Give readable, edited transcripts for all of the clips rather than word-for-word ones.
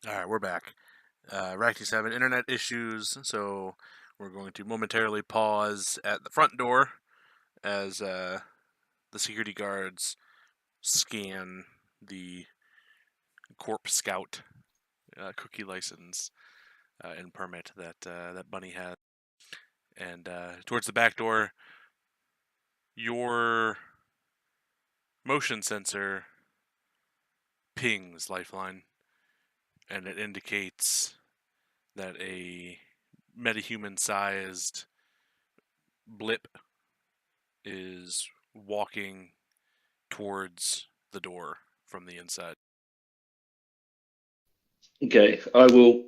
All right, we're back. Arachne's having internet issues, so we're going to momentarily pause at the front door as the security guards scan the Corp Scout cookie license and permit that Bunny has. And towards the back door, your motion sensor pings Lifeline, and it indicates that a metahuman-sized blip is walking towards the door from the inside. Okay, I will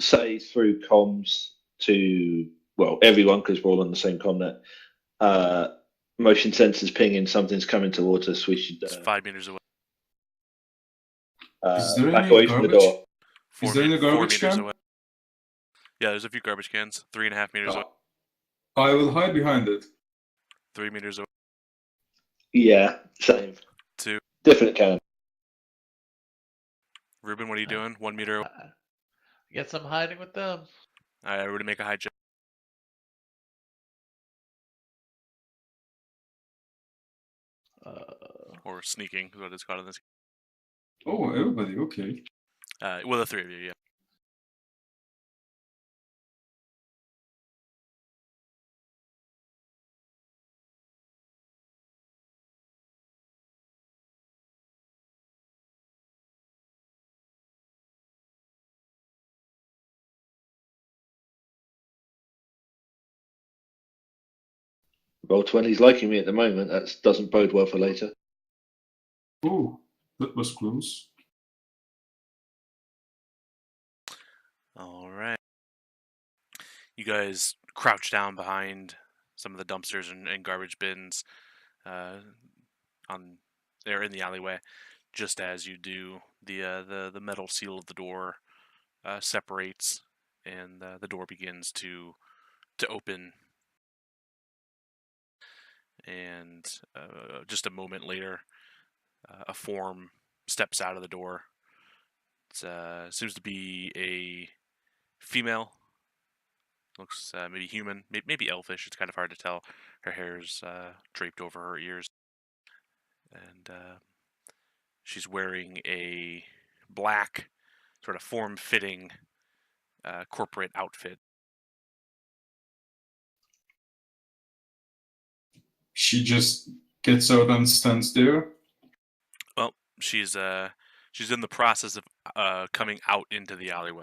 say through comms to, well, everyone, because we're all on the same comnet. Motion sensors pinging, something's coming towards us. We should It's 5 meters away. Is there back any away from the garbage? door. Is there any 4 garbage meters can? away. Yeah, there's a few garbage cans. 3.5 meters away. I will hide behind it. 3 meters away. Yeah, same. 2. Different can. Ruben, what are you doing? 1 meter away. I guess I'm hiding with them. Alright, everybody make a hide check. Or sneaking is what it's called in this. Oh, everybody, okay. Well, the 3 of you, yeah. Roll 20's liking me at the moment. That doesn't bode well for later. Oh, that was close. Alright. You guys crouch down behind some of the dumpsters and garbage bins there in the alleyway. Just as you do, the metal seal of the door separates, and the door begins to open. And just a moment later, a form steps out of the door. It seems to be a female. Looks maybe human, maybe elfish. It's kind of hard to tell. Her hair's draped over her ears. And she's wearing a black, sort of form-fitting corporate outfit. She just gets out and stands there. Well, she's in the process of coming out into the alleyway.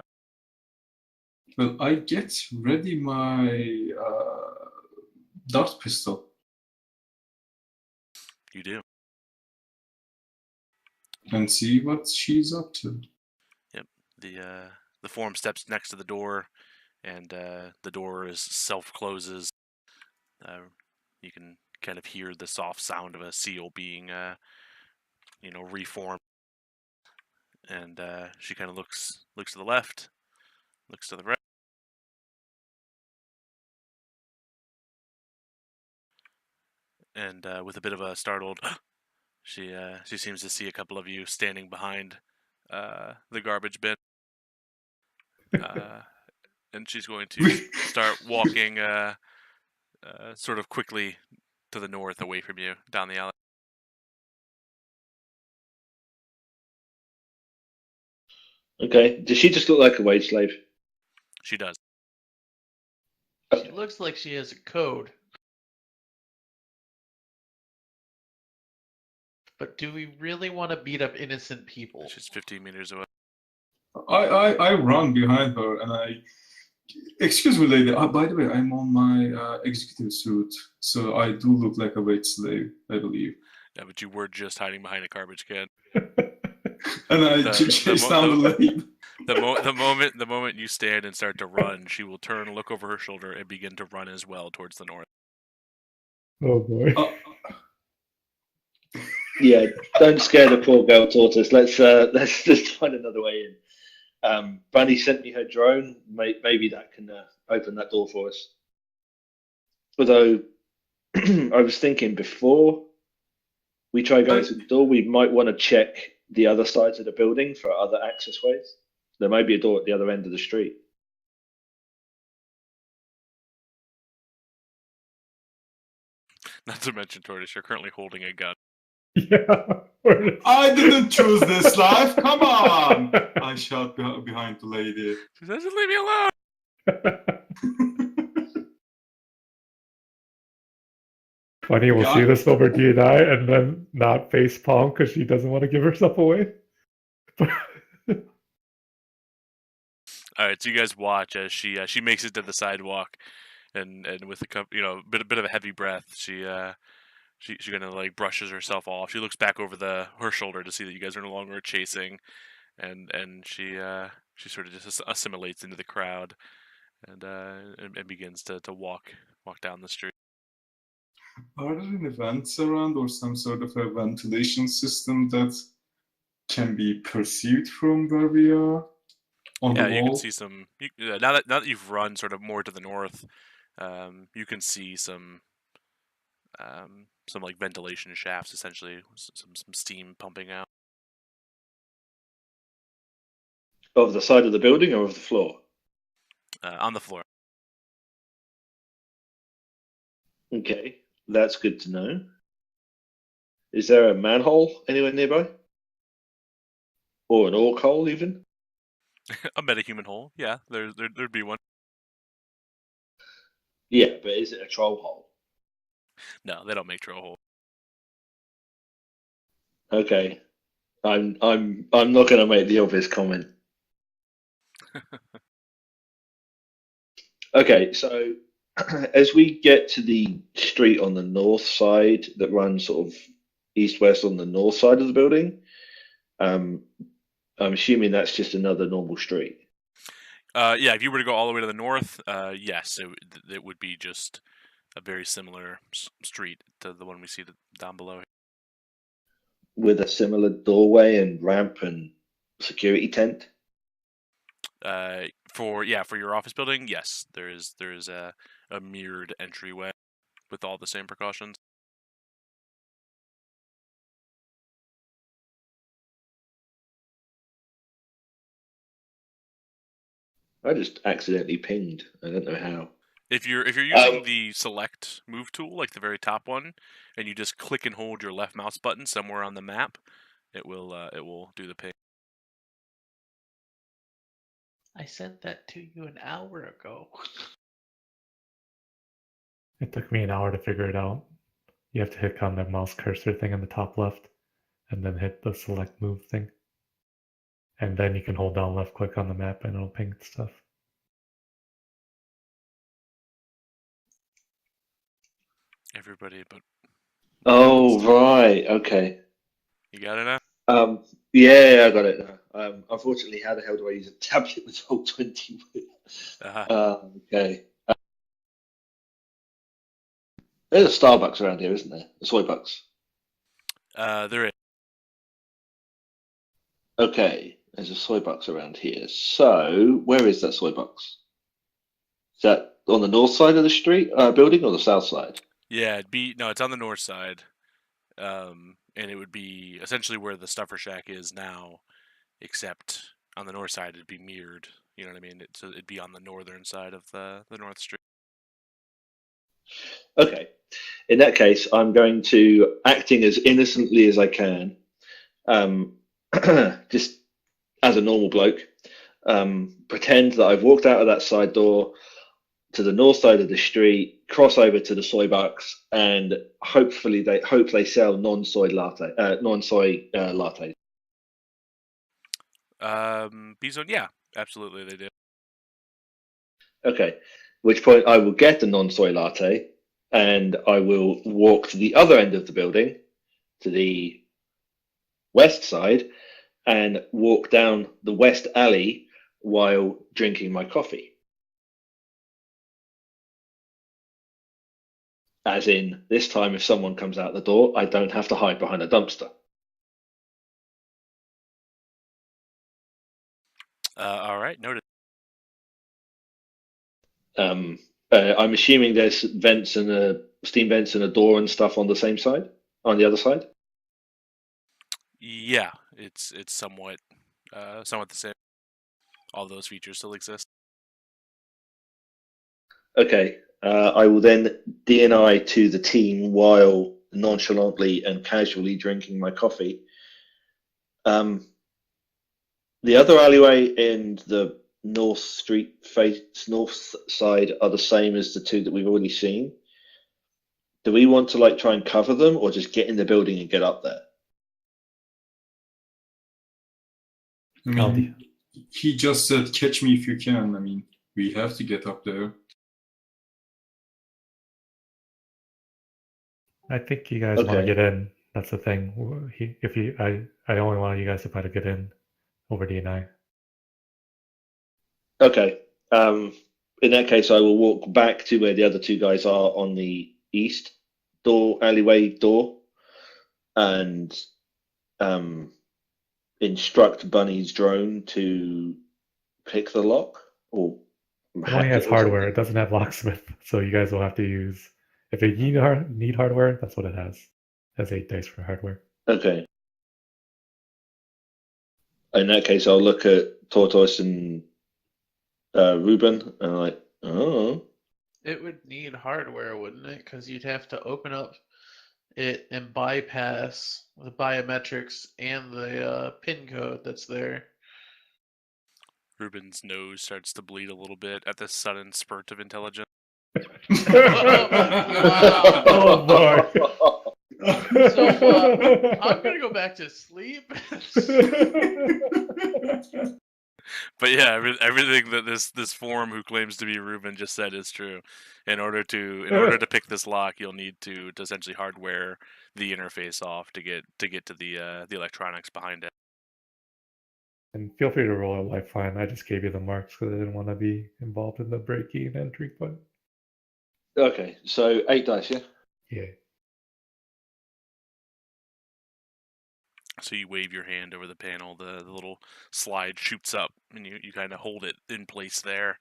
Well, I get ready my dart pistol. You do. And see what she's up to. Yep. The form steps next to the door, and the door is self-closes. You can kind of hear the soft sound of a seal being, reformed. And she kind of looks to the left, looks to the right. And with a bit of a startled, she seems to see a couple of you standing behind the garbage bin. And she's going to start walking sort of quickly to the north away from you down the alley. Okay. Does she just look like a wage slave? She does. She looks like she has a code. But do we really want to beat up innocent people? She's 15 meters away. I run behind her and I... Excuse me, lady. By the way, I'm on my executive suit, so I do look like a wage slave, I believe. Yeah, but you were just hiding behind a garbage can. And I chase down the lady. The moment you stand and start to run, she will turn, look over her shoulder, and begin to run as well towards the north. Oh boy. Yeah, don't scare the poor girl, Tortoise. Let's just find another way in. Bunny sent me her drone. Maybe that can open that door for us. Although I was thinking before we try going to the door, we might want to check the other sides of the building for other access ways? There may be a door at the other end of the street. Not to mention, Tortoise, you're currently holding a gun. Yeah. I didn't choose this life. Come on! I shout behind the lady. She says, "Just leave me alone." Bunny will see this over D&I and then not face palm because she doesn't want to give herself away. All right, so you guys watch as she makes it to the sidewalk, and with a bit of a heavy breath, she kind of like brushes herself off. She looks back over her shoulder to see that you guys are no longer chasing, and she sort of just assimilates into the crowd, and begins to walk down the street. Are there any vents around or some sort of a ventilation system that can be perceived from where we are? On the wall? You can see some. Now that you've run sort of more to the north, you can see some like ventilation shafts, essentially, some steam pumping out. Of the side of the building or of the floor? On the floor. Okay, that's good to know. Is there a manhole anywhere nearby? Or an orc hole, even? A metahuman hole, yeah. There'd be one. Yeah, but is it a troll hole? No, they don't make troll holes. Okay, I'm not going to make the obvious comment. Okay, so as we get to the street on the north side that runs sort of east-west on the north side of the building, I'm assuming that's just another normal street. Yeah, if you were to go all the way to the north, yes, it would be just a very similar street to the one we see down below. With a similar doorway and ramp and security tent? For your office building, yes, there is a mirrored entryway with all the same precautions. I just accidentally pinged. I don't know how. If you're using the select move tool, like the very top one, and you just click and hold your left mouse button somewhere on the map, it will do the ping. I sent that to you an hour ago. It took me an hour to figure it out. You have to hit on the mouse cursor thing in the top left, and then hit the select move thing. And then you can hold down left click on the map and it'll ping stuff. Everybody, but Oh, right. Okay. you got it now. Yeah, I got it now. Unfortunately, how the hell do I use a tablet with Roll20 with? Okay. There's a Starbucks around here, isn't there? A Soybucks. There is. Okay, there's a Soybucks around here. So, where is that Soybucks? Is that on the north side of the street building or the south side? Yeah, it's on the north side, and it would be essentially where the Stuffer Shack is now, except on the north side it'd be mirrored. You know what I mean? It'd be on the northern side of the north street. Okay. In that case, I'm going to, acting as innocently as I can, just as a normal bloke, pretend that I've walked out of that side door to the north side of the street, cross over to the Soybucks, and hopefully they sell non-soy lattes. B-Zone, yeah, absolutely they do. Okay. At which point I will get the non-soy latte and I will walk to the other end of the building, to the west side, and walk down the west alley while drinking my coffee. As in, this time if someone comes out the door, I don't have to hide behind a dumpster. All right, noted. I'm assuming there's vents and steam vents and a door and stuff on the same side, on the other side. Yeah, it's somewhat the same. All those features still exist. Okay. I will then DNI to the team while nonchalantly and casually drinking my coffee. The other alleyway and the north side are the same as the two that we've already seen. Do we want to like try and cover them, or just get in the building and get up there? I mean, he just said, "Catch me if you can." I mean, we have to get up there. I think you guys want to Okay. get in. That's the thing. I only want you guys to try to get in over D&I. Okay. In that case, I will walk back to where the other two guys are on the east alleyway door, and instruct Bunny's drone to pick the lock or It hack only has it or hardware. something. It doesn't have locksmith, so you guys will have to use. If you need hardware, that's what it has. It has 8 dice for hardware. Okay. In that case, I'll look at Tortoise and Ruban, and I'm like, oh, It would need hardware, wouldn't it? Because you'd have to open up it and bypass the biometrics and the PIN code that's there. Ruben's nose starts to bleed a little bit at this sudden spurt of intelligence. Wow. Oh boy. So I'm gonna go back to sleep. But yeah, everything that this form who claims to be Ruben just said is true. In order to pick this lock, you'll need to essentially hardware the interface off to get to the electronics behind it. And feel free to roll a lifeline. I just gave you the marks because I didn't want to be involved in the break-in entry point. Okay, so 8 dice, yeah? Yeah. So you wave your hand over the panel, the little slide shoots up, and you kind of hold it in place there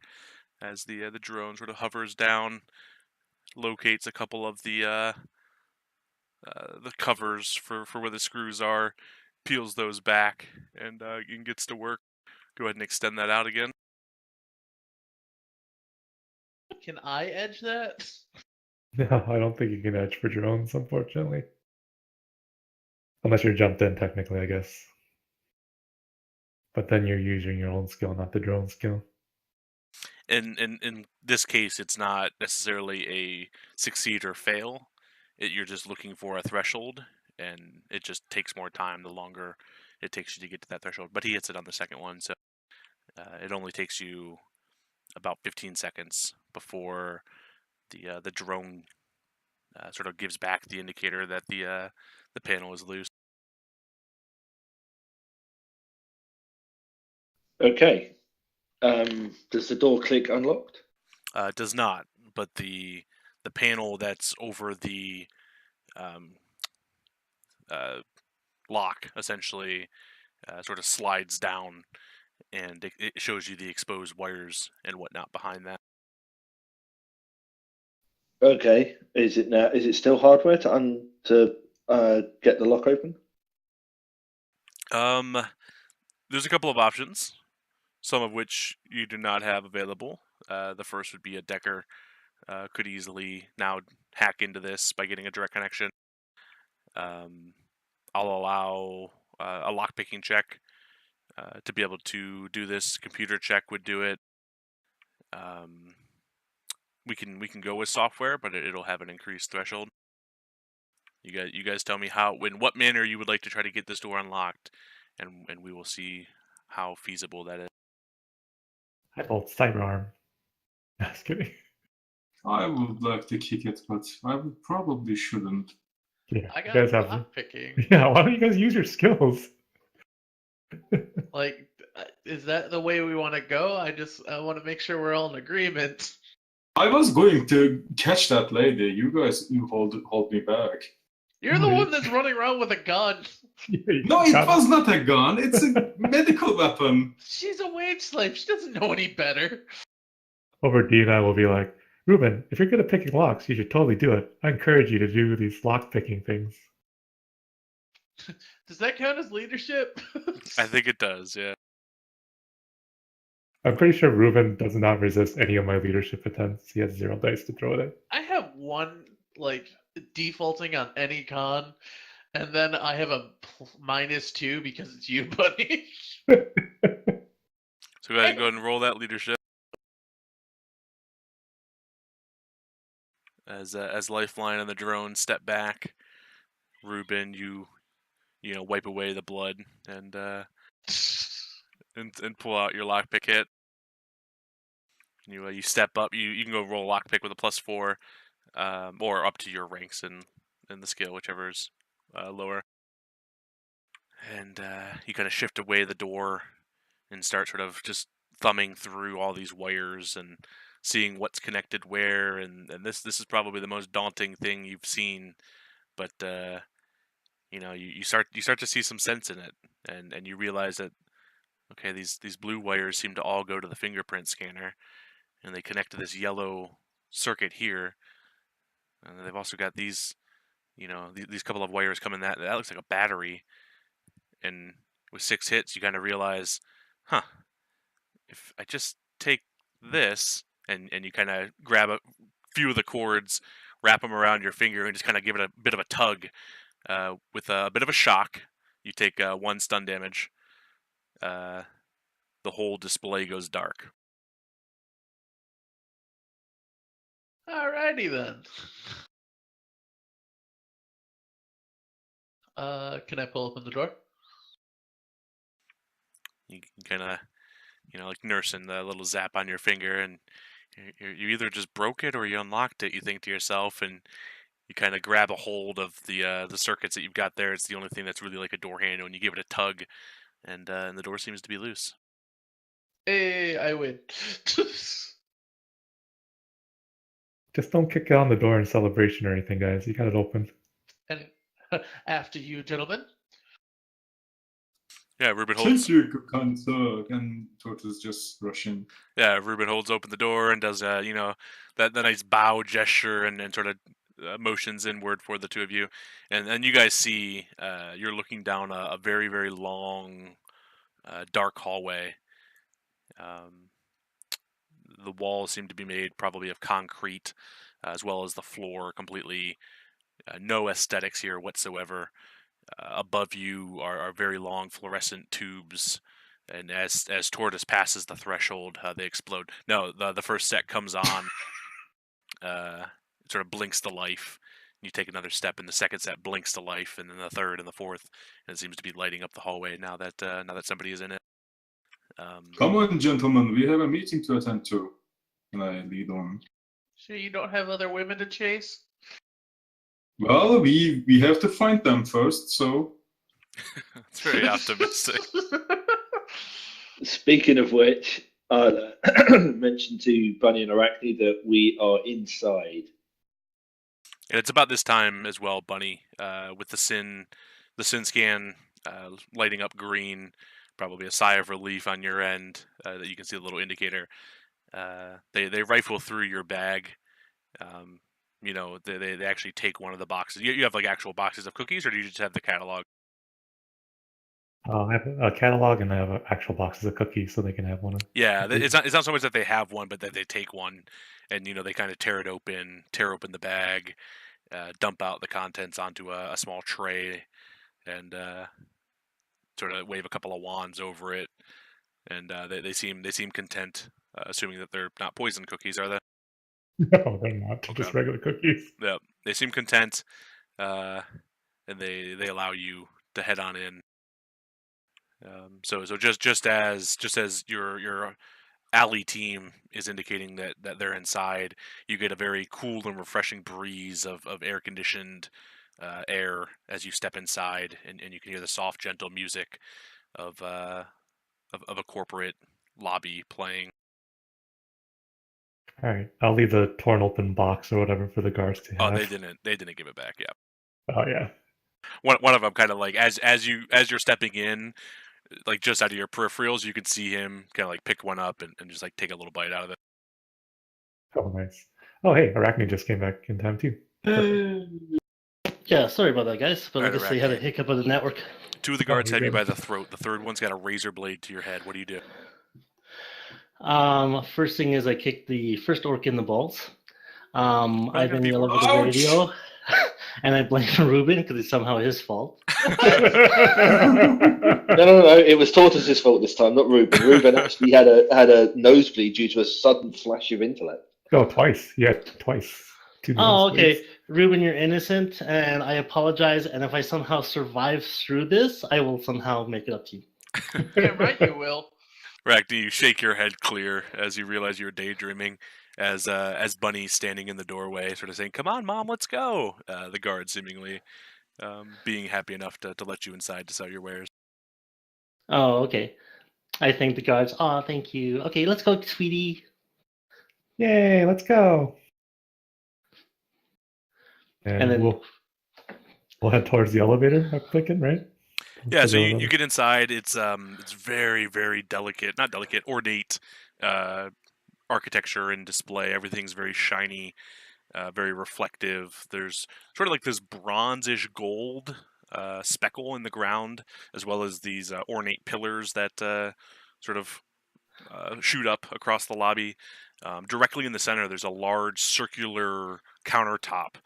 as the drone sort of hovers down, locates a couple of the covers for where the screws are, peels those back, and gets to work. Go ahead and extend that out again. Can I edge that? No, I don't think you can edge for drones, unfortunately. Unless you're jumped in, technically, I guess. But then you're using your own skill, not the drone skill. In this case, it's not necessarily a succeed or fail. You're just looking for a threshold, and it just takes more time the longer it takes you to get to that threshold. But he hits it on the second one, so it only takes you about 15 seconds before the drone sort of gives back the indicator that the panel is loose. Okay. Does the door click unlocked? It does not, but the panel that's over the lock essentially sort of slides down, and it shows you the exposed wires and whatnot behind that. Okay. Is it still hardware to get the lock open? There's a couple of options, some of which you do not have available. The first would be a Decker could easily now hack into this by getting a direct connection. I'll allow a lockpicking check to be able to do this. Computer check would do it. We can go with software, but it'll have an increased threshold. You guys tell me in what manner you would like to try to get this door unlocked, and we will see how feasible that is. I vote cyberarm. Just kidding. I would like to kick it, but I probably shouldn't. Yeah, I you got guys have. lockpicking. Yeah, why don't you guys use your skills? Like, is that the way we want to go? I want to make sure we're all in agreement. I was going to catch that lady. You guys, hold me back. You're the one that's running around with a gun. No, it was not a gun. It's a medical weapon. She's a wage slave. She doesn't know any better. Over D&I will be like, Ruben, if you're good at picking locks, you should totally do it. I encourage you to do these lock picking things. Does that count as leadership? I think it does, yeah. I'm pretty sure Ruben does not resist any of my leadership attempts. He has 0 dice to throw it at. I have one, like, defaulting on any con, and then I have a -2 because it's you, Bunny. So go ahead and roll that leadership. As Lifeline and the drone step back, Ruben, you wipe away the blood and pull out your lockpick hit. You step up. You can go roll lockpick with a +4, or up to your ranks in the skill, whichever's lower. And you kind of shift away the door and start sort of just thumbing through all these wires and seeing what's connected where. And this is probably the most daunting thing you've seen, but you start to see some sense in it, and you realize that okay, these blue wires seem to all go to the fingerprint scanner, and they connect to this yellow circuit here. And they've also got these, these couple of wires coming. That looks like a battery. And with 6 hits, you kind of realize, huh, if I just take this and you kind of grab a few of the cords, wrap them around your finger, and just kind of give it a bit of a tug, with a bit of a shock, you take 1 stun damage. The whole display goes dark. Alrighty then. Can I pull open the door? You kind of, like nursing the little zap on your finger, and you either just broke it or you unlocked it. You think to yourself, and you kind of grab a hold of the circuits that you've got there. It's the only thing that's really like a door handle, and you give it a tug, and the door seems to be loose. Hey, I win. Just don't kick it on the door in celebration or anything, guys. You got it open. And after you, gentlemen. Yeah, Ruben holds. Thank you, good kind sir. And Tortoise just rushing. Yeah, Ruben holds open the door and does that nice bow gesture and sort of motions inward for the two of you, and you guys see you're looking down a very, very long, dark hallway. The walls seem to be made probably of concrete, as well as the floor completely no aesthetics here whatsoever. Above you are very long fluorescent tubes, and as Tortoise passes the threshold, they explode. No, the first set comes on, it sort of blinks to life. You take another step, and the second set blinks to life, and then the third and the fourth, and it seems to be lighting up the hallway now that somebody is in it. Come on, gentlemen, we have a meeting to attend to. And I lead on. Sure you don't have other women to chase? Well, we have to find them first, so. It's very optimistic. Speaking of which, I'll mention to Bunny and Arachne that we are inside. And it's about this time as well, Bunny, with the sin scan lighting up green, probably a sigh of relief on your end, that you can see the little indicator. They rifle through your bag. They actually take one of the boxes. You have like actual boxes of cookies, or do you just have the catalog? I have a catalog and I have actual boxes of cookies, so they can have one. Yeah, it's not so much that they have one, but that they take one, and they kind of tear open the bag, dump out the contents onto a small tray, and sort of wave a couple of wands over it, and they seem content, assuming that they're not poison cookies, are they? No, they're not. Okay. Just regular cookies. Yeah, they seem content, and they allow you to head on in. So just as your alley team is indicating that they're inside, you get a very cool and refreshing breeze of air conditioned air as you step inside, and you can hear the soft, gentle music of a corporate lobby playing. All right, I'll leave the torn open box or whatever for the guards to have. Oh, they didn't give it back. Yeah. Oh yeah. One of them kind of like as you're stepping in, like just out of your peripherals, you can see him kind of like pick one up and just like take a little bite out of it. Oh nice. Oh hey, Arachne just came back in time too. Yeah, sorry about that, guys, but I Alright, guess they had a Arachne. hiccup of the network. Two of the guards have you by the throat. The third one's got a razor blade to your head. What do you do? First thing is I kick the first orc in the balls. I then yell over the Ouch! radio, and I blame Ruban because it's somehow his fault. No. It was Tortoise's fault this time, not Ruben. Ruben actually had a nosebleed due to a sudden flash of intellect. Oh, twice. Yeah, twice. Two Oh, nosebleeds. okay. Ruben, you're innocent, and I apologize. And if I somehow survive through this, I will somehow make it up to you. Damn right you will. Arachne, you shake your head clear as you realize you're daydreaming. As Bunny's standing in the doorway, sort of saying, "Come on, Mom, let's go." The guard seemingly being happy enough to let you inside to sell your wares. Oh, okay. I thank the guards. Oh, thank you. Okay, let's go, sweetie. Yay, let's go. And then we'll head towards the elevator, I'm thinking, right? Yeah, so you get inside. It's very, very ornate architecture and display. Everything's very shiny, very reflective. There's sort of like this bronzish gold speckle in the ground, as well as these ornate pillars that sort of shoot up across the lobby. Directly in the center, there's a large circular countertop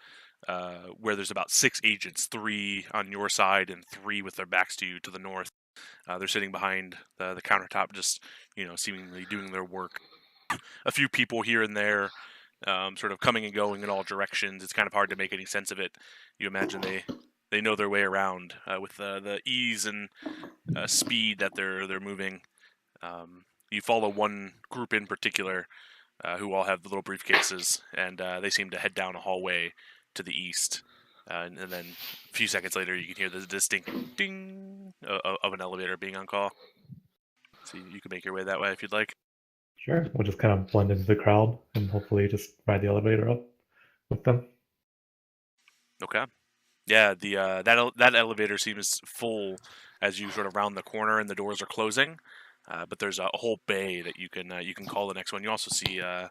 where there's about 6 agents, 3 on your side and 3 with their backs to you to the north. They're sitting behind the countertop, just seemingly doing their work. A few people here and there, sort of coming and going in all directions. It's kind of hard to make any sense of it. You imagine they know their way around with the ease and speed that they're moving. You follow one group in particular who all have the little briefcases, and they seem to head down a hallway to the east. And then a few seconds later, you can hear the distinct ding of an elevator being on call. So you can make your way that way if you'd like. Sure. We'll just kind of blend into the crowd and hopefully just ride the elevator up with them. Okay. Yeah, the that elevator seems full as you sort of round the corner and the doors are closing. But there's a whole bay that you can call the next one. You also see a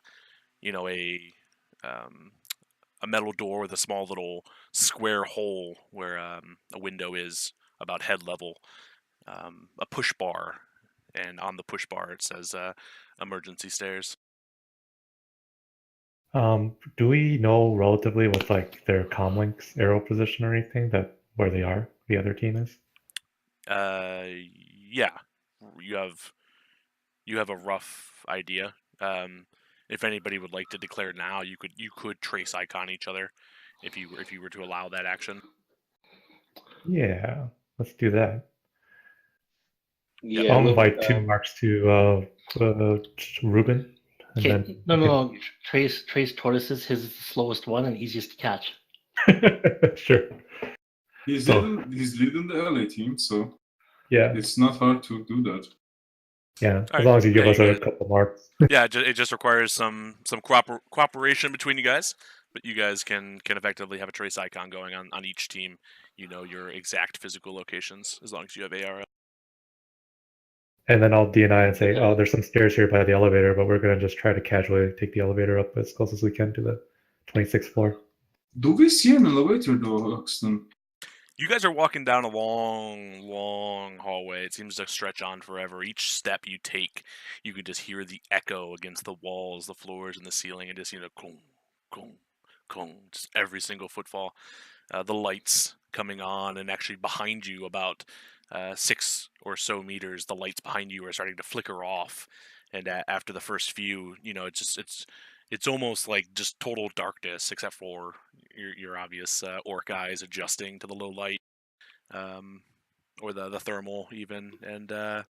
metal door with a small little square hole where a window is about head level. A push bar, and on the push bar it says emergency stairs. Do we know relatively with like their comlinks arrow position or anything that where they are, the other team is? Yeah, you have a rough idea. If anybody would like to declare now, you could trace icon each other if you were to allow that action. Yeah, let's do that. Yeah, I'll invite 2 marks to Ruben. And Okay, then no. Trace Tortoises. His is the slowest one and easiest to catch. Sure. He's leading the LA team, so Yeah. it's not hard to do that. Yeah, All as long as you give us a get couple marks. Yeah, it just requires some cooperation between you guys, but you guys can effectively have a trace icon going on each team. You know your exact physical locations as long as you have AR. And then I'll DNI and say, oh, there's some stairs here by the elevator, but we're going to just try to casually take the elevator up as close as we can to the 26th floor. Do we see an elevator though, Axton? You guys are walking down a long, long hallway. It seems to stretch on forever. Each step you take, you can just hear the echo against the walls, the floors, and the ceiling, and just clong, clong, clong, just every single footfall. The lights coming on, and actually behind you, about 6 or so meters, the lights behind you are starting to flicker off. And after the first few, it's almost like just total darkness, except for your obvious orc eyes adjusting to the low light, or the thermal even. And An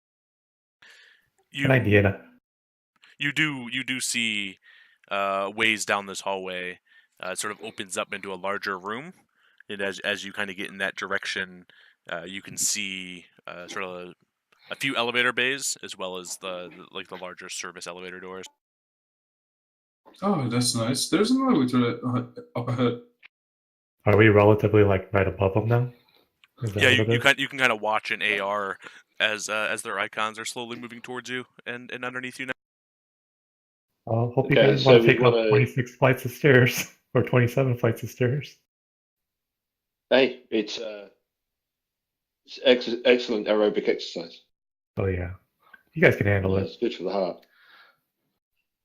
idea. You do see ways down this hallway. It sort of opens up into a larger room, and as you kind of get in that direction, you can see sort of a few elevator bays, as well as the larger service elevator doors. Oh, that's nice. There's an elevator up ahead. Are we relatively like right above them now? Yeah, you can kind of watch an AR as their icons are slowly moving towards you and underneath you now. I hope you Okay, guys so want to we take up wanna- 26 flights of stairs or 27 flights of stairs. Hey, it's It's excellent aerobic exercise. Oh yeah, you guys can handle Yeah, it. it's good for the heart.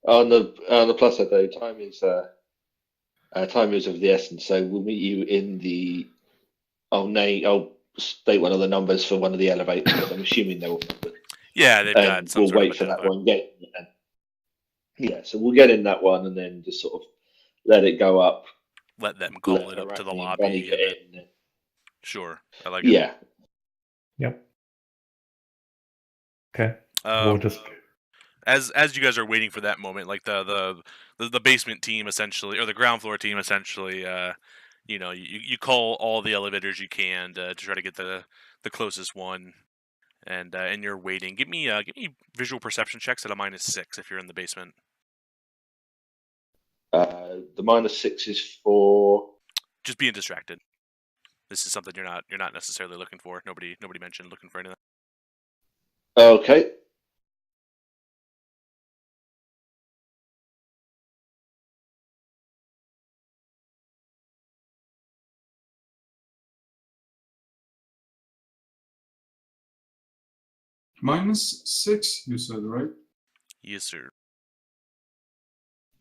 On the plus side though, time is of the essence. So we'll meet you in the. I'll state one of the numbers for one of the elevators, but I'm assuming they're all numbered. Yeah, they've got And some we'll sort wait of for that identifier. one. Yeah, so we'll get in that one and then just sort of let it go up. Let them call it up to Arachne the and lobby. Bunny And get then, in. sure, I like it. Yeah. Yep. Okay. We'll just. As you guys are waiting for that moment, like the basement team essentially, or the ground floor team essentially, you call all the elevators you can to try to get the closest one, and you're waiting. Give me visual perception checks at a -6 if you're in the basement. The -6 is for. Just being distracted. This is something you're not necessarily looking for. Nobody mentioned looking for anything. Okay. -6, you said, right? Yes, sir.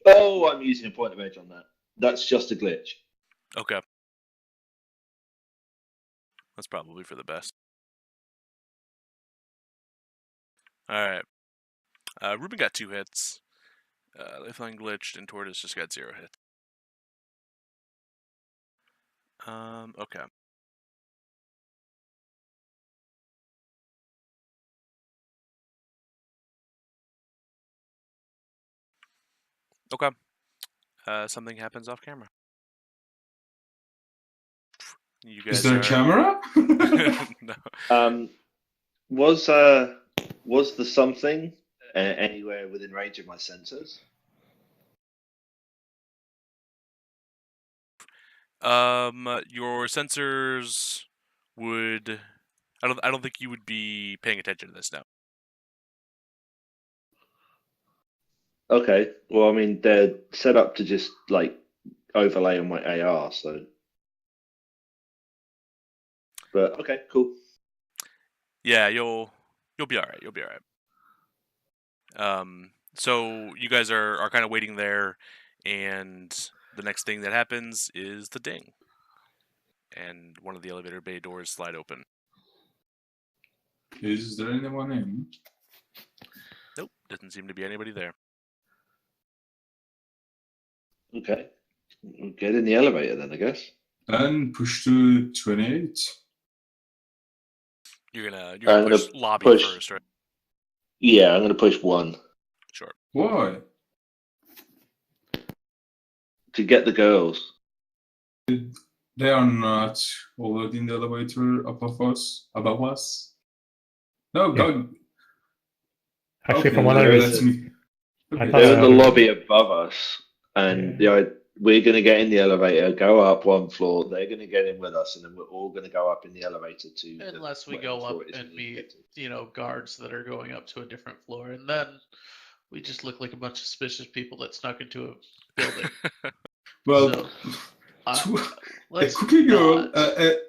Oh, I'm using a point of edge on that. That's just a glitch. Okay. That's probably for the best. All right. Ruben got 2 hits. Lifeline glitched, and Tortoise just got 0 hits. Okay. Okay. Something happens off camera. You guys Is there are... a camera? No. Was the something anywhere within range of my sensors? Your sensors would... I don't think you would be paying attention to this now. Okay. Well, I mean, they're set up to just like overlay on my AR, so. But okay, cool. Yeah, you'll be all right. You'll be all right. So you guys are kind of waiting there, and the next thing that happens is the ding, and one of the elevator bay doors slide open. Is there anyone in? Nope, doesn't seem to be anybody there. Okay. We'll get in the elevator then, I guess. And push to 28. You're I'm gonna gonna push lobby push- first, right? Yeah, I'm going to push 1 Sure. Why? to get the girls. They are not already in the elevator above us. Above us? No, Yeah. go. Actually, Okay, from what I they're that's was, me. I Okay, thought They're in the I- lobby above us, and Yeah. we're going to get in the elevator, go up 1 floor. They're going to get in with us, and then we're all going to go up in the elevator to. Unless we whatever go floor up it is we and need to meet, get to. guards that are going up to a different floor, and then we just look like a bunch of suspicious people that snuck into a building. well, So, a let's cookie girl, not. a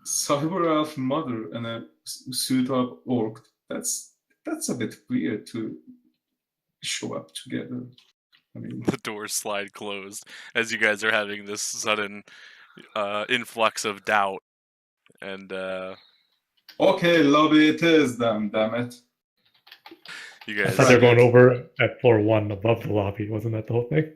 cyber elf mother, and a suit up orc. That's a bit weird to show up together. I mean, The doors slide closed as you guys are having this sudden influx of doubt, and okay, lobby it is, damn it. you I guys. thought they were going over at floor 1 above the lobby. Wasn't that the whole thing?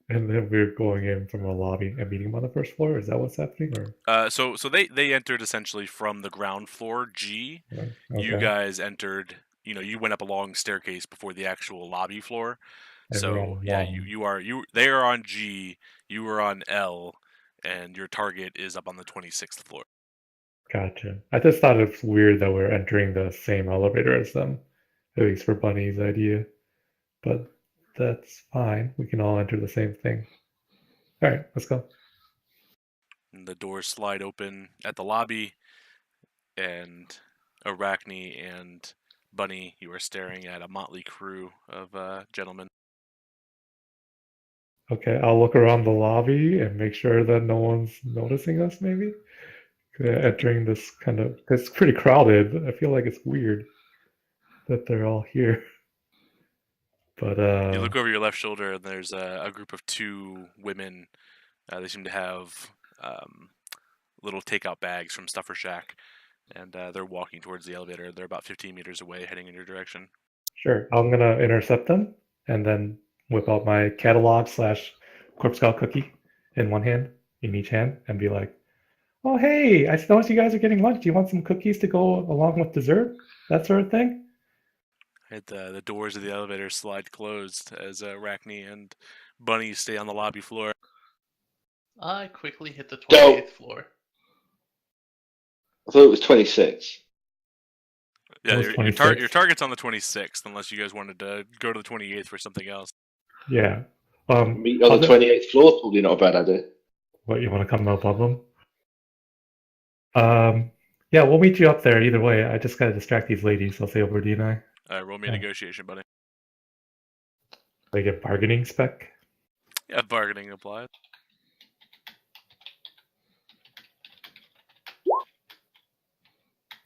And then we were going in from a lobby and meeting them on the first floor. Is that what's happening? Or So they entered essentially from the ground floor G. okay. You guys entered. You went up a long staircase before the actual lobby floor. And we're So on yeah, one. they are on G. You are on L, and your target is up on the 26th floor. Gotcha. I just thought it's weird that we're entering the same elevator as them, at least for Bunny's idea. But that's fine. We can all enter the same thing. All right, let's go. And the doors slide open at the lobby, and Arachne and Bunny, you are staring at a motley crew of gentlemen. Okay, I'll look around the lobby and make sure that no one's noticing us, maybe? entering this kind of. It's pretty crowded. I feel like it's weird that they're all here. But You look over your left shoulder, and there's a group of 2 women. They seem to have little takeout bags from Stuffer Shack, and they're walking towards the elevator. They're about 15 meters away, heading in your direction. sure, I'm gonna intercept them and then whip out my catalog / Corpse Scout cookie in one hand, in each hand, and be like, "Oh, hey, I noticed you guys are getting lunch. Do you want some cookies to go along with dessert? That sort of thing." The doors of the elevator slide closed as Arachne and Bunny stay on the lobby floor. I quickly hit the Go. 28th floor. I thought it was 26. Yeah, It was your 26. target's on the 26th, unless you guys wanted to go to the 28th for something else. Yeah. Meet on the 28th floor, probably not a bad idea. What, you want to come above them? Yeah, we'll meet you up there either way. I just gotta distract these ladies. I'll say over to you and I. Roll me a Yeah. negotiation, buddy. They get bargaining spec. Yeah, bargaining applied.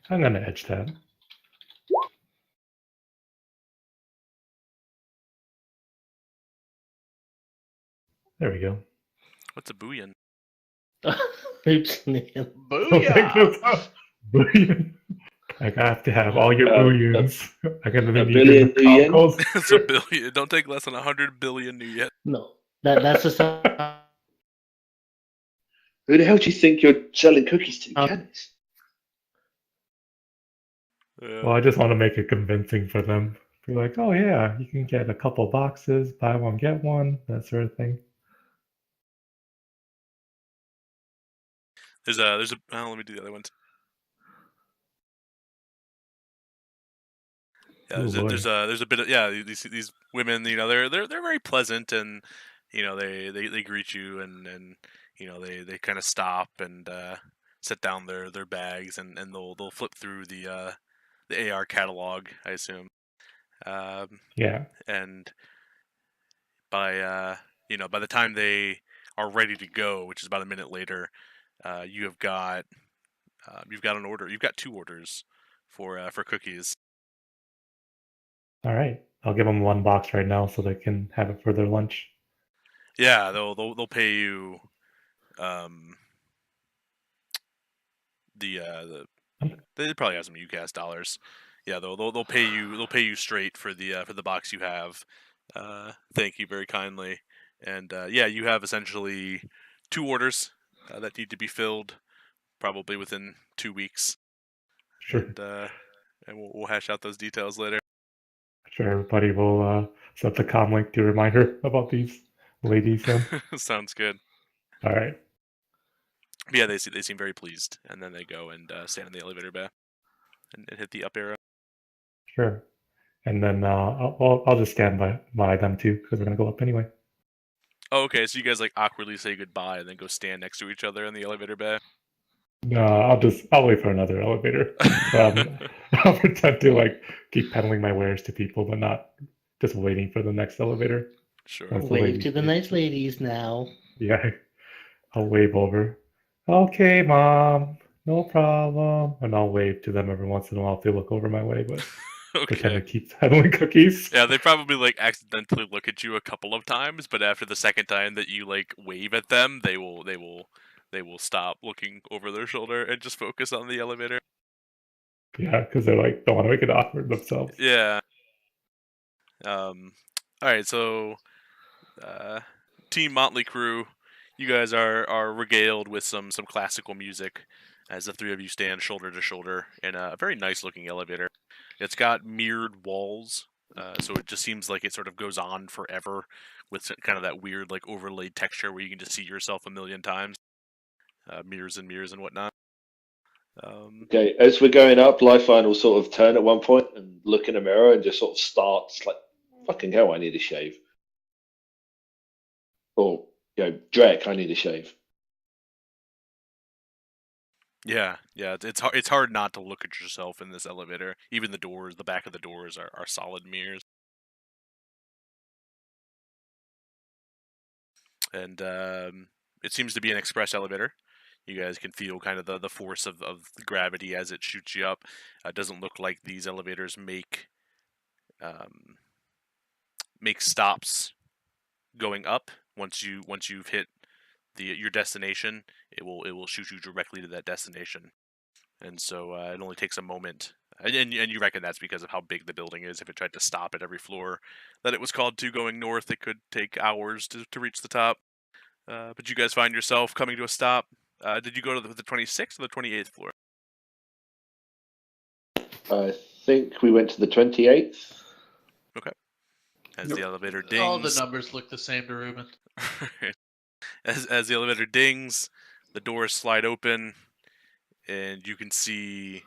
I'm gonna edge that. There we go. What's a booyah? Oops, Nathan. Booyah! Booyah. I have to have all your booyahs. I'm gonna a need billion your yen? combos. It's a billion. Don't take less than 100 billion new yen. No, that's the sound. Who the hell do you think you're selling cookies to, Candice? Well, I just want to make it convincing for them. Be like, oh yeah, you can get a couple boxes, buy one get one, that sort of thing. There's a. Oh, let me do the other one. Yeah, there's a bit of these women, you know, they're very pleasant, and you know they greet you, and you know they kind of stop and set down their bags, and they'll flip through the AR catalog, I assume. Yeah. And by by the time they are ready to go, which is about a minute later, you've got an order. You've got 2 orders for cookies. All right. I'll give them one box right now so they can have it for their lunch. Yeah, they'll pay you the they probably have some UCAS dollars. Yeah, they'll pay you straight for the box you have. Thank you very kindly. And yeah, you have essentially 2 orders that need to be filled, probably within 2 weeks. Sure. And we'll hash out those details later. Sure, everybody will set the comm link to remind her about these ladies then. Sounds good. All right. Yeah, they seem very pleased, and then they go and stand in the elevator bay and hit the up arrow. Sure. And then I'll just stand by them too because we're gonna go up anyway. Oh, okay. So you guys like awkwardly say goodbye and then go stand next to each other in the elevator bay. No, I'll wait for another elevator. I'll pretend to like keep peddling my wares to people, but not just waiting for the next elevator. Sure. Once the Wave ladies to the leave. nice ladies now. Yeah, I'll wave over. Okay, mom, no problem. And I'll wave to them every once in a while if they look over my way, but pretend to Okay. keep peddling cookies. Yeah, they probably like accidentally look at you a couple of times, but after the second time that you like wave at them, they will stop looking over their shoulder and just focus on the elevator. Yeah, because they're like don't want to make it awkward themselves. Yeah. All right, so Team Motley Crew, you guys are regaled with some classical music as the 3 of you stand shoulder to shoulder in a very nice looking elevator. It's got mirrored walls, so it just seems like it sort of goes on forever with kind of that weird like overlaid texture where you can just see yourself a million times, mirrors and whatnot. Okay, as we're going up, Lifeline will sort of turn at one point and look in a mirror and just sort of start. It's like, fucking hell, I need a shave. Or, Drek, I need a shave. Yeah, it's hard not to look at yourself in this elevator. Even the doors, the back of the doors are solid mirrors. And it seems to be an express elevator. You guys can feel kind of the force of the gravity as it shoots you up. It doesn't look like these elevators make stops going up. Once you've hit your destination, it will shoot you directly to that destination. And so it only takes a moment. And you reckon that's because of how big the building is. If it tried to stop at every floor that it was called to going north, it could take hours to reach the top. But you guys find yourself coming to a stop. Did you go to the 26th or the 28th floor? I think we went to the 28th. Okay. As Yep. the elevator dings. All the numbers look the same to Ruben. as the elevator dings, the doors slide open, and you can see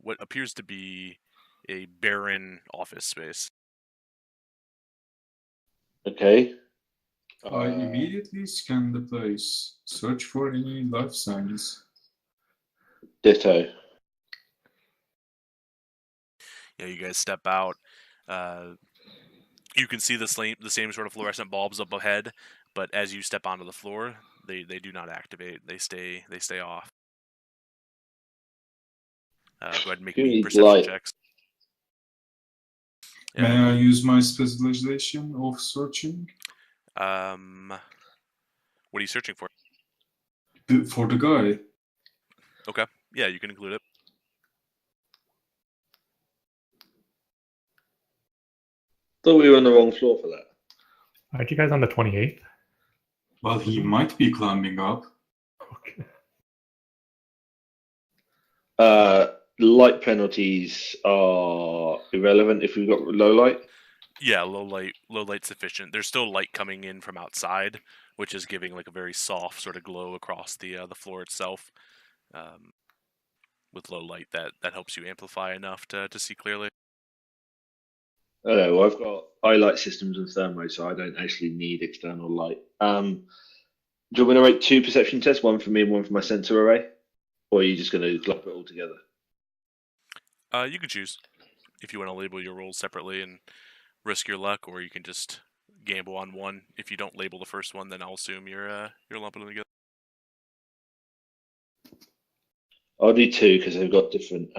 what appears to be a barren office space. Okay. I immediately scan the place, search for any life signs. Ditto. You guys step out. You can see the same sort of fluorescent bulbs up ahead, but as you step onto the floor, they do not activate. They stay off. Go ahead and make You me need perception light. checks. May I use my specialization of searching? What are you searching for? For the guy. Okay. Yeah, you can include it. Thought we were on the wrong floor for that. Aren't you guys on the 28th? Well, he might be climbing up. Okay. Light penalties are irrelevant if we've got low light. Yeah, low light sufficient. There's still light coming in from outside, which is giving like a very soft sort of glow across the floor itself. With low light, that helps you amplify enough to see clearly. Well, I've got eye light systems and thermo, so I don't actually need external light. Do you want me to rate 2 perception tests, one for me and one for my sensor array? Or are you just going to clump it all together? You can choose if you want to label your rolls separately and risk your luck, or you can just gamble on one. If you don't label the first one, then I'll assume you're lumping them together. I'll do 2 because they've got different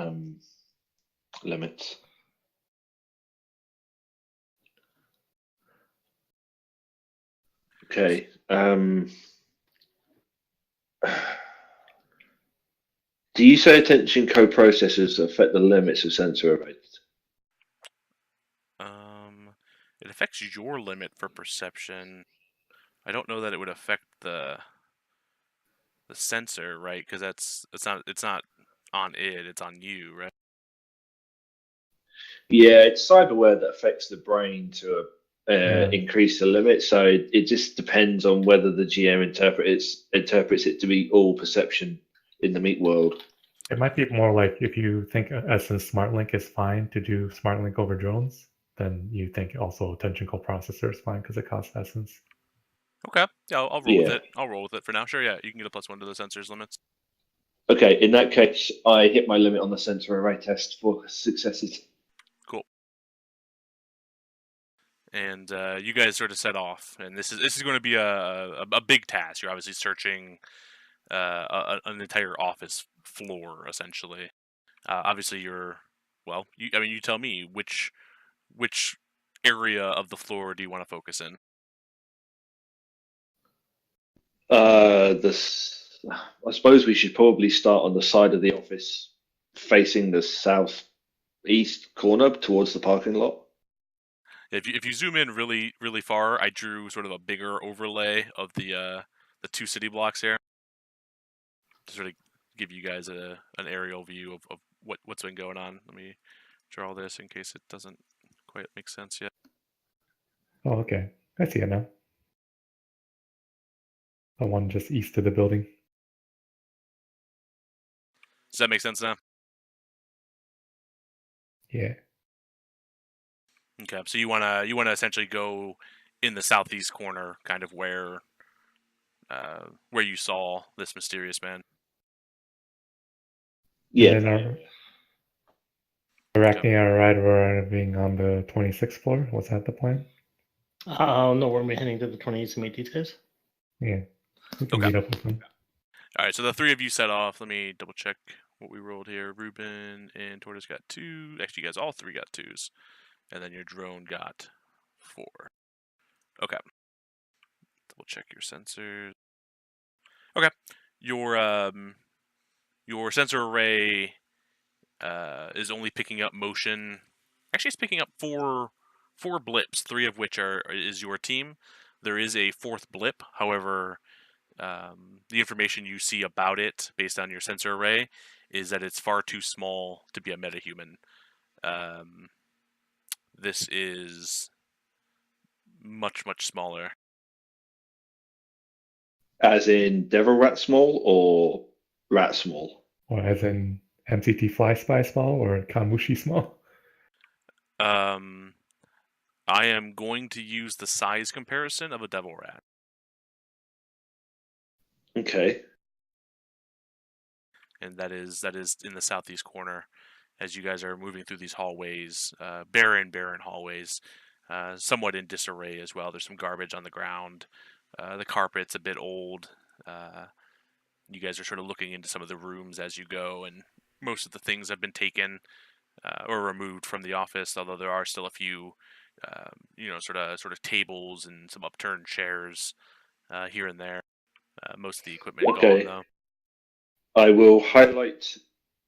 limits. Okay. Do you say attention coprocessors affect the limits of sensor arrays? It affects your limit for perception. I don't know that it would affect the sensor, right? Because it's not on it; it's on you, right? Yeah, it's cyberware that affects the brain to increase the limit. So it just depends on whether the GM interprets it to be all perception in the meat world. It might be more like if you think Essence SmartLink is fine to do SmartLink over drones, then you think also attention coprocessor is fine because it costs Essence. Okay, yeah, I'll roll with it. I'll roll with it for now. Sure, yeah, you can get a +1 to the sensor's limits. Okay, in that case, I hit my limit on the sensor array test for successes. Cool. And you guys sort of set off, and this is going to be a big task. You're obviously searching an entire office floor, essentially. Obviously, you tell me which area of the floor do you want to focus in? I suppose we should probably start on the side of the office facing the southeast corner towards the parking lot. If you zoom in really really far, I drew sort of a bigger overlay of the 2 city blocks here to sort of give you guys an aerial view of what's been going on. Let me draw this in case it doesn't quite make sense yet. Oh, okay. I see it now. The one just east of the building. Does that make sense now? Yeah. Okay, so you wanna essentially go in the southeast corner, kind of where you saw this mysterious man. Yeah. And then Arachne are right arriving on the 26th floor. Was that the plan? No, we're heading to the 28th to meet these guys. Yeah. We can Okay. meet up with them. All right, so the three of you set off. Let me double check what we rolled here. Ruben and Tortoise got 2. Actually, you guys all 3 got 2s. And then your drone got 4. Okay. Double check your sensors. Okay. Your sensor array is only picking up motion. Actually, it's picking up four blips, 3 of which is your team. There is a 4th blip. However, the information you see about it, based on your sensor array, is that it's far too small to be a metahuman. This is much, much smaller. As in Devil Rat small or Rat small? Or as in MCT Fly Spy small or Kamushi small? I am going to use the size comparison of a devil rat. Okay. And that is in the southeast corner as you guys are moving through these hallways, barren hallways, somewhat in disarray as well. There's some garbage on the ground. The carpet's a bit old. You guys are sort of looking into some of the rooms as you go, and most of the things have been taken or removed from the office, although there are still a few sort of tables and some upturned chairs here and there. Most of the equipment Okay. gone, though. I will highlight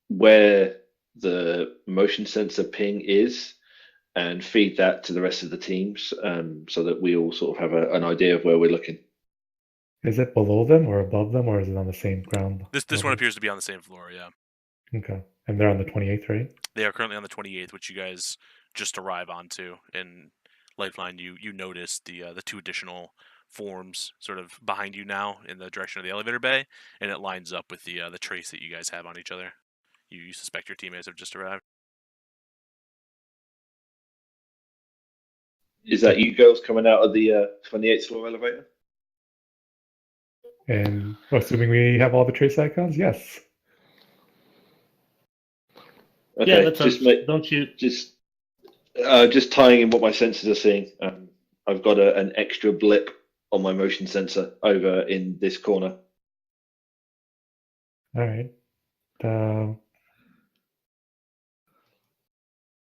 where the motion sensor ping is and feed that to the rest of the teams, so that we all sort of have an idea of where we're looking. Is it below them or above them, or is it on the same ground? This one appears to be on the same floor, yeah. Okay. And they're on the 28th, right? They are currently on the 28th, which you guys just arrive onto. In Lifeline, you notice the 2 additional forms sort of behind you now in the direction of the elevator bay, and it lines up with the trace that you guys have on each other. You suspect your teammates have just arrived. Is that you girls coming out of the 28th floor elevator? And assuming we have all the trace icons, yes. Okay, Yeah, that's don't you? Just tying in what my sensors are seeing. I've got an extra blip on my motion sensor over in this corner. All right.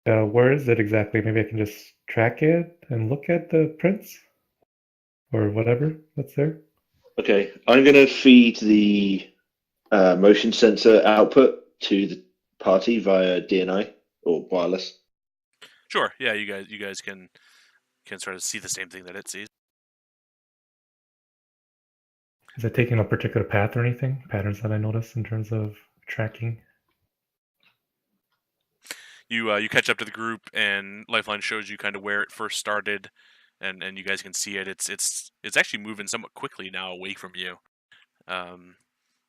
Where is it exactly? Maybe I can just track it and look at the prints or whatever that's there. Okay, I'm going to feed the motion sensor output to the party via DNI or wireless. Sure. Yeah, you guys can sort of see the same thing that it sees. Is it taking a particular path or anything? Patterns that I notice in terms of tracking? You catch up to the group, and Lifeline shows you kind of where it first started, and you guys can see it. It's actually moving somewhat quickly now away from you.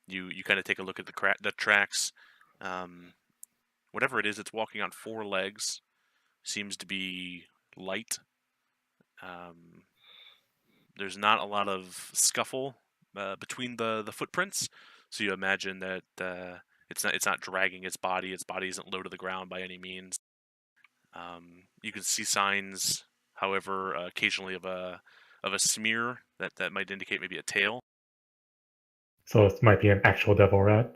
You kind of take a look at the tracks. Whatever it is, it's walking on 4 legs. Seems to be light. There's not a lot of scuffle between the footprints, so you imagine that it's not dragging its body. Its body isn't low to the ground by any means. You can see signs, however, occasionally of a smear that might indicate maybe a tail. So it might be an actual devil rat.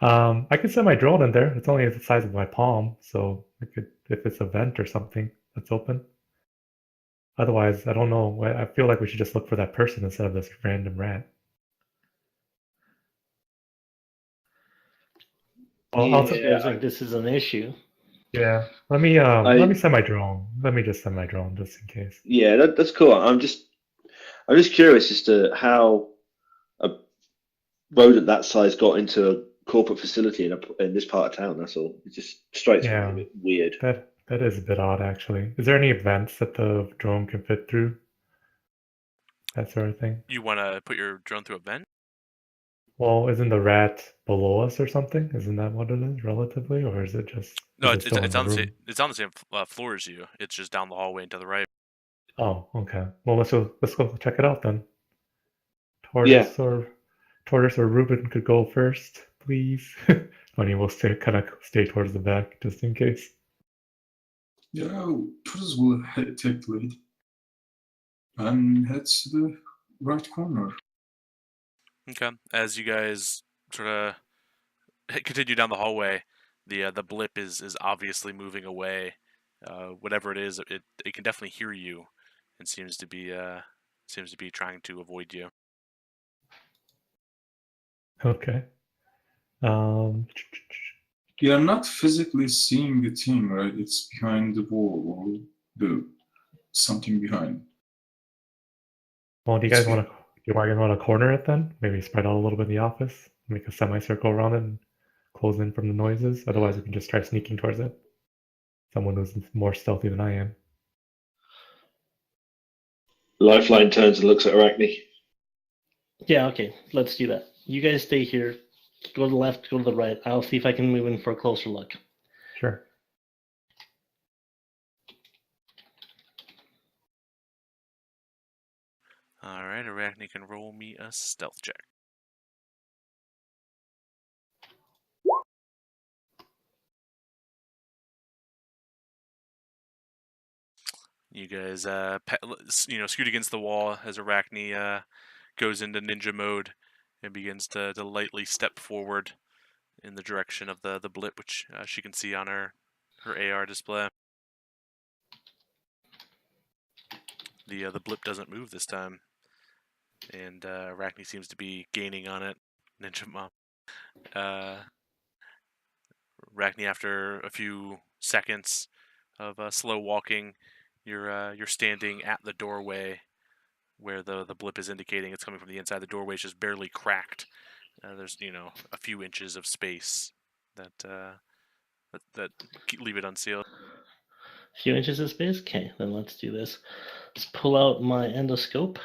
I could send my drone in there. It's only the size of my palm, so I could, if it's a vent or something that's open. Otherwise, I don't know. I feel like we should just look for that person instead of this random rat. I'm supposing this is an issue. Yeah, let me send my drone. Let me just send my drone just in case. Yeah, that's cool. I'm just curious as to how a rodent that size got into a corporate facility in this part of town. That's all. It just strikes me as a bit weird. That is a bit odd, actually. Is there any vents that the drone can fit through? That sort of thing. You want to put your drone through a vent? Well, isn't the rat below us or something? Isn't that what it is, relatively, or is it just? No, it's on the same floor as you. It's just down the hallway and to the right. Oh, okay. Well, let's go check it out then. Tortoise or Ruban could go first, please. Bunny will stay towards the back just in case. Yeah, Tortoise will take the lead and head to the right corner. Okay. As you guys sort of continue down the hallway, the blip is obviously moving away. Whatever it is, it can definitely hear you, and seems to be trying to avoid you. Okay. You're not physically seeing the thing, right? It's behind the wall or the something behind. Well, do you It's guys want to corner it then? Maybe spread out a little bit in the office, make a semicircle around it, and close in from the noises. Otherwise, we can just try sneaking towards it. Someone who's more stealthy than I am. Lifeline turns and looks at Arachne. Yeah, okay, let's do that. You guys stay here. Go to the left, go to the right. I'll see if I can move in for a closer look. Sure. All right, Arachne can roll me a stealth check. You guys, scoot against the wall as Arachne goes into ninja mode and begins to lightly step forward in the direction of the blip, which she can see on her AR display. The blip doesn't move this time, and Arachne seems to be gaining on it. Ninja Mom. Arachne, after a few seconds of slow walking, you're standing at the doorway where the blip is indicating it's coming from the inside. The doorway is just barely cracked. There's a few inches of space that leave it unsealed. A few inches of space? Okay, then let's do this. Let's pull out my endoscope.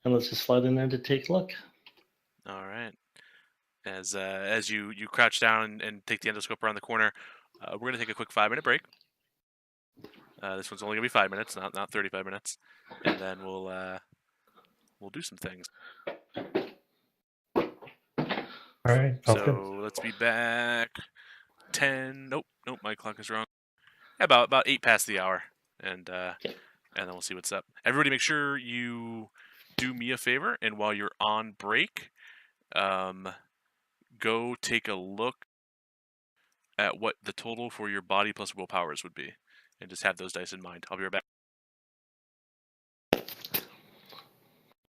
And let's just slide in there to take a look. All right. As you crouch down and take the endoscope around the corner, we're going to take a quick 5-minute break. This one's only going to be 5 minutes, not 35 minutes. And then we'll do some things. All right. Sounds So good. let's be back 10. Nope, my clock is wrong. About 8 past the hour, and then we'll see what's up. Everybody, make sure you do me a favor, and while you're on break, go take a look at what the total for your body plus willpowers would be, and just have those dice in mind. I'll be right back.